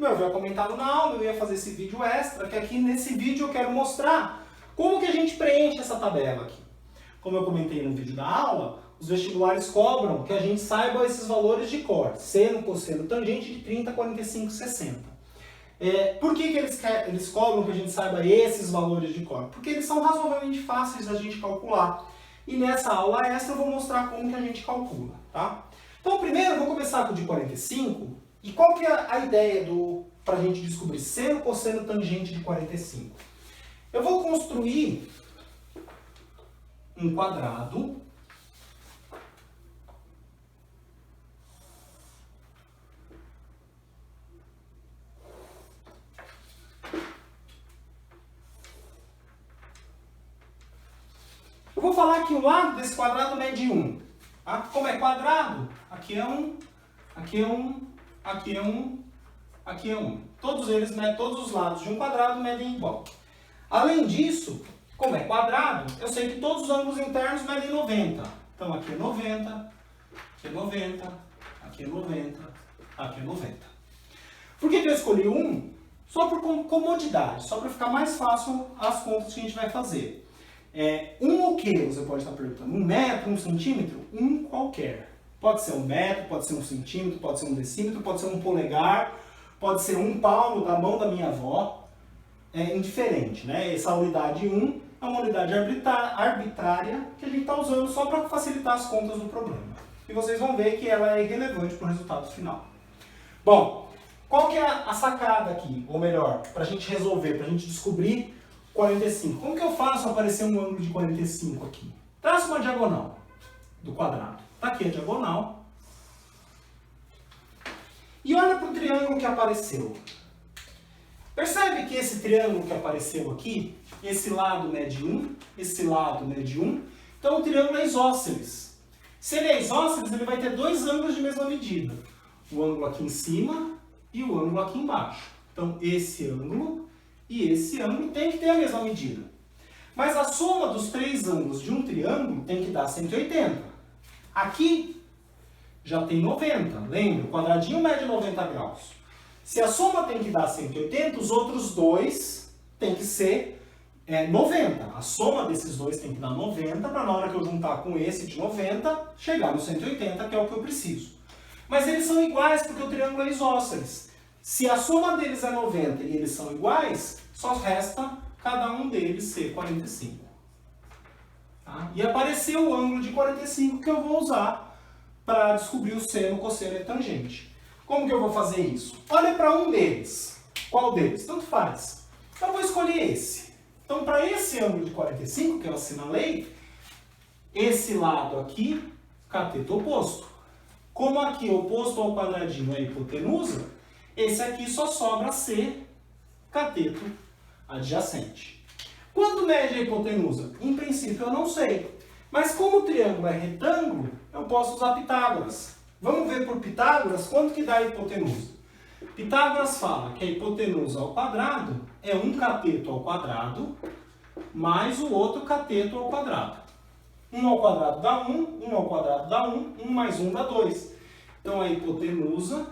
como eu havia comentado na aula, eu ia fazer esse vídeo extra, que aqui nesse vídeo eu quero mostrar como que a gente preenche essa tabela aqui. Como eu comentei no vídeo da aula, os vestibulares cobram que a gente saiba esses valores de cor, seno, cosseno, tangente de 30, 45, 60. Por que eles cobram que a gente saiba esses valores de cor? Porque eles são razoavelmente fáceis da gente calcular. E nessa aula extra eu vou mostrar como que a gente calcula, tá? Então primeiro eu vou começar com o de 45. E qual que é a ideia para a gente descobrir seno, cosseno, tangente de 45? Eu vou construir um quadrado eu vou falar que o lado desse quadrado mede 1. Tá? Como é quadrado, aqui é 1, aqui é 1, aqui é 1, aqui é 1. Todos os lados de um quadrado medem igual. Além disso, como é quadrado, eu sei que todos os ângulos internos medem 90. Então aqui é 90, aqui é 90, aqui é 90, aqui é 90. Por que eu escolhi 1? Só por comodidade, só para ficar mais fácil as contas que a gente vai fazer. O que você pode estar perguntando? 1 metro, 1 centímetro? Um qualquer. Pode ser 1 metro, pode ser 1 centímetro, pode ser 1 decímetro, pode ser 1 polegar, pode ser 1 palmo da mão da minha avó. É indiferente, né? Essa unidade 1 é uma unidade arbitrária que a gente está usando só para facilitar as contas do problema. E vocês vão ver que ela é irrelevante para o resultado final. Bom, qual que é a sacada aqui? Ou melhor, para a gente resolver, para a gente descobrir 45. Como que eu faço aparecer um ângulo de 45 aqui? Traço uma diagonal do quadrado. Está aqui a diagonal. E olha para o triângulo que apareceu. Percebe que esse triângulo que apareceu aqui, esse lado mede 1, esse lado mede 1. Então o triângulo é isósceles. Se ele é isósceles, ele vai ter dois ângulos de mesma medida. O ângulo aqui em cima e o ângulo aqui embaixo. Então esse ângulo e esse ângulo tem que ter a mesma medida. Mas a soma dos três ângulos de um triângulo tem que dar 180. Aqui já tem 90. Lembra? O quadradinho mede 90 graus. Se a soma tem que dar 180, os outros dois tem que ser 90. A soma desses dois tem que dar 90 para na hora que eu juntar com esse de 90, chegar no 180, que é o que eu preciso. Mas eles são iguais porque o triângulo é isósceles. Se a soma deles é 90 e eles são iguais, só resta cada um deles ser 45. Tá? E apareceu o ângulo de 45 que eu vou usar para descobrir o seno, cosseno e tangente. Como que eu vou fazer isso? Olha para um deles. Qual deles? Tanto faz. Então eu vou escolher esse. Então para esse ângulo de 45 que eu assinalei, esse lado aqui, cateto oposto. Como aqui oposto ao quadradinho é hipotenusa, esse aqui só sobra ser cateto adjacente. Quanto mede a hipotenusa? Em princípio eu não sei. Mas como o triângulo é retângulo, eu posso usar Pitágoras. Vamos ver por Pitágoras quanto que dá a hipotenusa. Pitágoras fala que a hipotenusa ao quadrado é um cateto ao quadrado mais o outro cateto ao quadrado. 1 ao quadrado dá 1, 1 ao quadrado dá 1, 1 mais 1 dá 2. Então a hipotenusa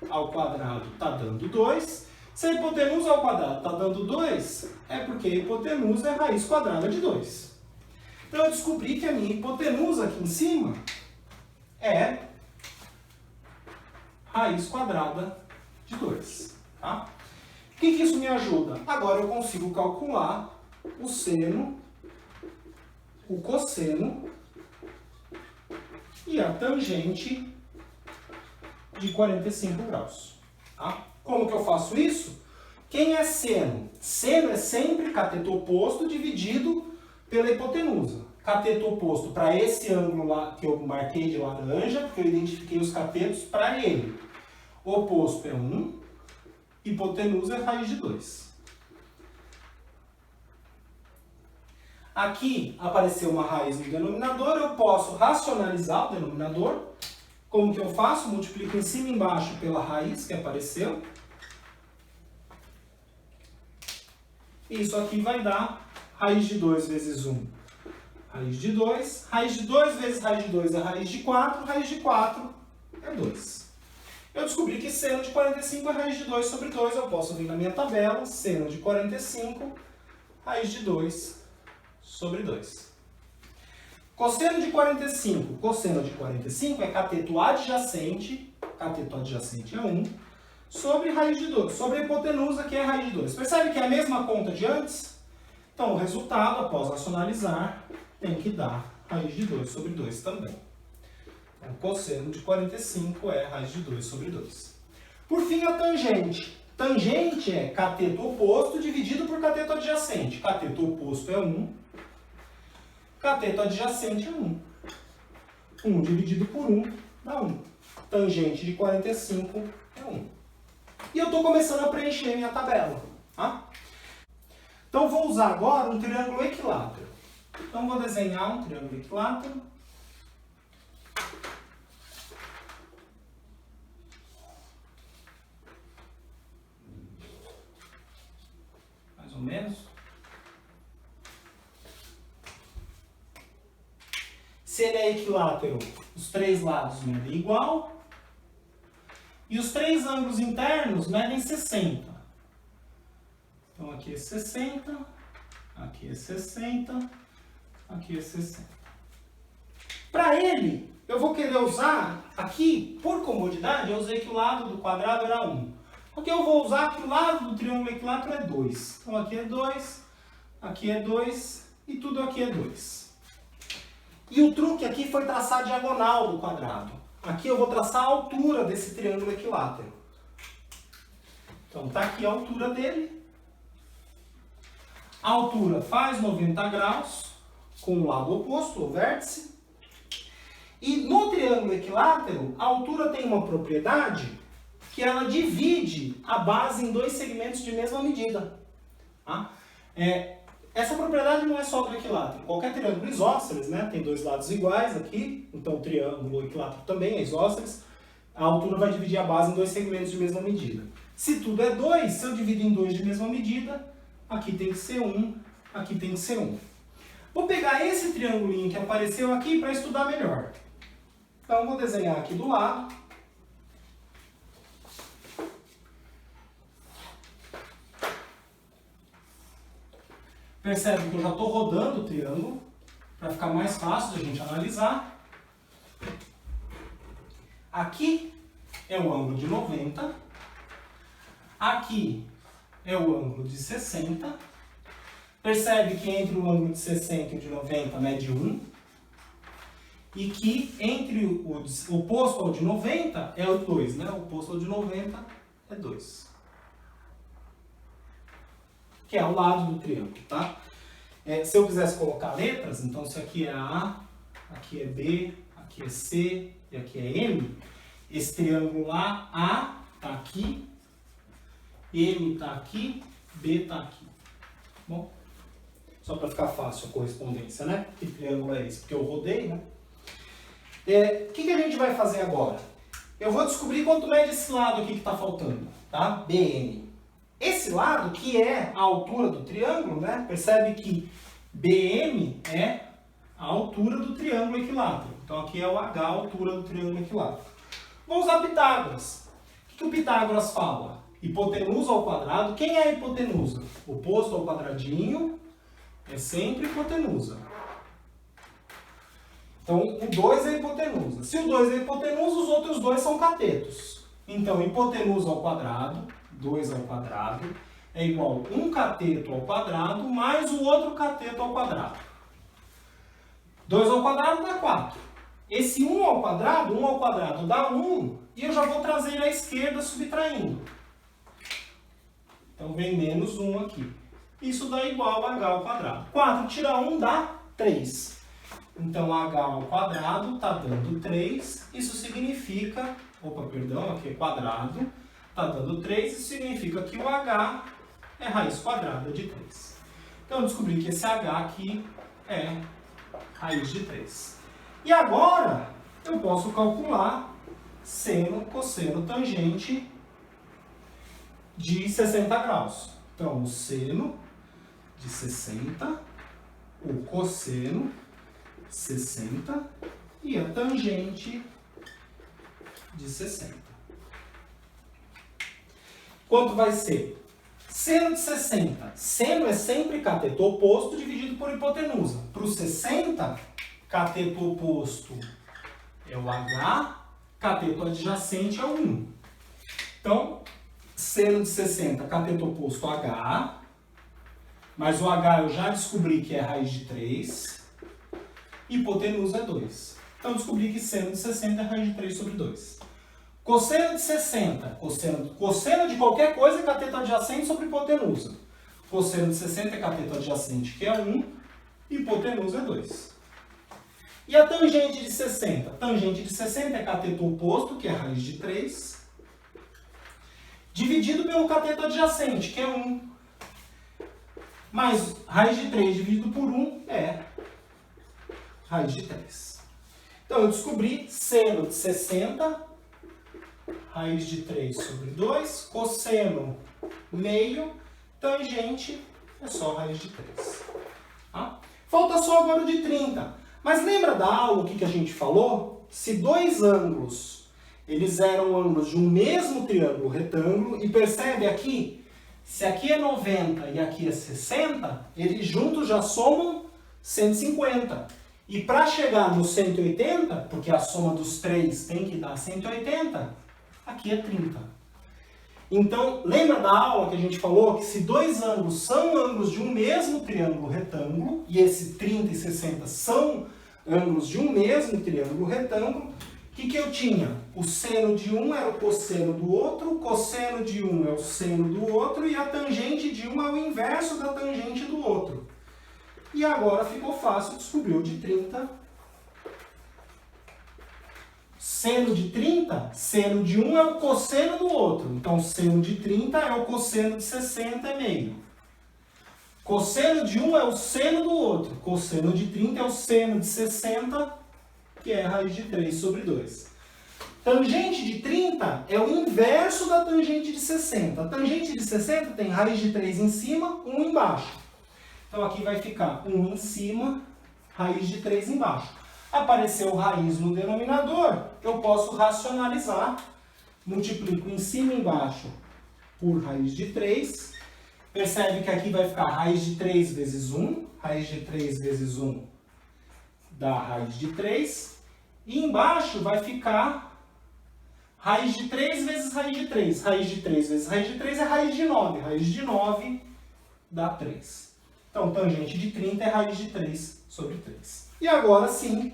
ao quadrado está dando 2. Se a hipotenusa ao quadrado está dando 2, é porque a hipotenusa é raiz quadrada de 2. Então eu descobri que a minha hipotenusa aqui em cima é raiz quadrada de 2. Tá? O que isso me ajuda? Agora eu consigo calcular o seno, o cosseno e a tangente de 45 graus. Tá? Como que eu faço isso? Quem é seno? Seno é sempre cateto oposto dividido pela hipotenusa. Cateto oposto para esse ângulo lá que eu marquei de laranja, porque eu identifiquei os catetos para ele. Oposto é 1, hipotenusa é raiz de 2. Aqui apareceu uma raiz no denominador, eu posso racionalizar o denominador. Como que eu faço? Multiplico em cima e embaixo pela raiz que apareceu. Isso aqui vai dar raiz de 2 vezes 1, raiz de 2. Raiz de 2 vezes raiz de 2 é raiz de 4. Raiz de 4 é 2. Eu descobri que seno de 45 é raiz de 2 sobre 2. Eu posso vir na minha tabela, seno de 45, raiz de 2 sobre 2. Cosseno de 45. Cosseno de 45 é cateto adjacente é 1, sobre raiz de 2, sobre a hipotenusa, que é raiz de 2. Percebe que é a mesma conta de antes? Então, o resultado, após racionalizar, tem que dar raiz de 2 sobre 2 também. Então, cosseno de 45 é raiz de 2 sobre 2. Por fim, a tangente. Tangente é cateto oposto dividido por cateto adjacente. Cateto oposto é 1. Cateto adjacente é 1. 1 dividido por 1 dá 1. Tangente de 45 é 1. E eu estou começando a preencher minha tabela. Tá? Então, vou usar agora um triângulo equilátero. Então, vou desenhar um triângulo equilátero. Mais ou menos. Se ele é equilátero, os três lados medem igual. E os três ângulos internos medem 60. Então, aqui é 60, aqui é 60, aqui é 60. Para ele, eu vou querer usar, aqui, por comodidade, eu usei que o lado do quadrado era 1. Porque eu vou usar que o lado do triângulo equilátero é 2. Então, aqui é 2 e tudo aqui é 2. E o truque aqui foi traçar a diagonal do quadrado. Aqui eu vou traçar a altura desse triângulo equilátero. Então, está aqui a altura dele. A altura faz 90 graus com o lado oposto, o vértice. E no triângulo equilátero, a altura tem uma propriedade que ela divide a base em dois segmentos de mesma medida. Tá? Essa propriedade não é só do equilátero. Qualquer triângulo isósceles, né, tem dois lados iguais aqui, então o triângulo equilátero também é isósceles. A altura vai dividir a base em dois segmentos de mesma medida. Se tudo é 2, se eu divido em 2 de mesma medida, aqui tem que ser 1, aqui tem que ser 1. Vou pegar esse triangulinho que apareceu aqui para estudar melhor. Então, vou desenhar aqui do lado. Percebe que eu já estou rodando o triângulo, para ficar mais fácil de a gente analisar. Aqui é o ângulo de 90. Aqui é o ângulo de 60. Percebe que entre o ângulo de 60 e o de 90 mede 1. E que entre o oposto ao de 90 é o 2, né? O oposto ao de 90 é 2. Que é o lado do triângulo, tá? Se eu quisesse colocar letras, então se aqui é A, aqui é B, aqui é C e aqui é M, esse triângulo lá, A está aqui, M está aqui, B está aqui. Bom, só para ficar fácil a correspondência, né? Que triângulo é esse? Porque eu rodei, né? O que a gente vai fazer agora? Eu vou descobrir quanto mede esse lado aqui que está faltando, tá? BN. Esse lado, que é a altura do triângulo, né? Percebe que BM é a altura do triângulo equilátero. Então, aqui é o H, a altura do triângulo equilátero. Vou usar Pitágoras. O que o Pitágoras fala? Hipotenusa ao quadrado. Quem é a hipotenusa? Oposto ao quadradinho é sempre hipotenusa. Então, o 2 é hipotenusa. Se o 2 é hipotenusa, os outros dois são catetos. Então, hipotenusa ao quadrado, 2 ao quadrado, é igual a um cateto ao quadrado mais o outro cateto ao quadrado. 2 ao quadrado dá 4. Esse 1 ao quadrado dá 1, e eu já vou trazer à esquerda subtraindo. Então, vem menos 1 aqui. Isso dá igual a h ao quadrado. 4 tira 1 dá 3. Então, h ao quadrado está dando 3. Isso significa... aqui é quadrado. Está dando 3, isso significa que o h é raiz quadrada de 3. Então, eu descobri que esse h aqui é raiz de 3. E agora, eu posso calcular seno, cosseno, tangente de 60 graus. Então, o seno de 60, o cosseno 60 e a tangente de 60. quanto vai ser? Seno de 60. Seno é sempre cateto oposto dividido por hipotenusa. Para o 60, cateto oposto é o H, cateto adjacente é o 1. Então, seno de 60, cateto oposto H, mas o H eu já descobri que é raiz de 3, hipotenusa é 2. Então, descobri que seno de 60 é raiz de 3 sobre 2. Cosseno de 60, cosseno de qualquer coisa é cateto adjacente sobre hipotenusa. Cosseno de 60 é cateto adjacente, que é 1, hipotenusa é 2. E a tangente de 60? Tangente de 60 é cateto oposto, que é raiz de 3, dividido pelo cateto adjacente, que é 1. Mas raiz de 3 dividido por 1 é raiz de 3. Então, eu descobri seno de 60, raiz de 3 sobre 2, cosseno meio, tangente é só raiz de 3. Tá? Falta só agora o de 30. Mas lembra da aula que a gente falou? Se dois ângulos, eles eram ângulos de um mesmo triângulo retângulo, e percebe aqui, se aqui é 90 e aqui é 60, eles juntos já somam 150. E para chegar no 180, porque a soma dos três tem que dar 180, aqui é 30. Então, lembra da aula que a gente falou que se dois ângulos são ângulos de um mesmo triângulo retângulo, e esse 30 e 60 são ângulos de um mesmo triângulo retângulo, o que eu tinha? O seno de um era o cosseno do outro, o cosseno de um é o seno do outro, e a tangente de um é o inverso da tangente do outro. E agora ficou fácil descobrir o de 30. Seno de 30, seno de um é o cosseno do outro. Então, seno de 30 é o cosseno de 60 é meio. Cosseno de um é o seno do outro. Cosseno de 30 é o seno de 60, que é raiz de 3 sobre 2. Tangente de 30 é o inverso da tangente de 60. A tangente de 60 tem raiz de 3 em cima, 1 embaixo. Então, aqui vai ficar 1 em cima, raiz de 3 embaixo. Apareceu raiz no denominador, eu posso racionalizar. Multiplico em cima e embaixo por raiz de 3. Percebe que aqui vai ficar raiz de 3 vezes 1. Raiz de 3 vezes 1 dá raiz de 3. E embaixo vai ficar raiz de 3 vezes raiz de 3. Raiz de 3 vezes raiz de 3 é raiz de 9. Raiz de 9 dá 3. Então, tangente de 30 é raiz de 3 sobre 3. E agora sim,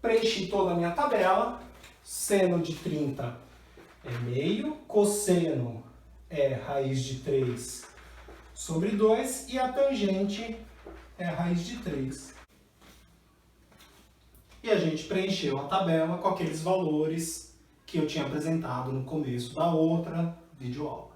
preenchi toda a minha tabela. Seno de 30 é meio, cosseno é raiz de 3 sobre 2 e a tangente é raiz de 3. E a gente preencheu a tabela com aqueles valores que eu tinha apresentado no começo da outra videoaula.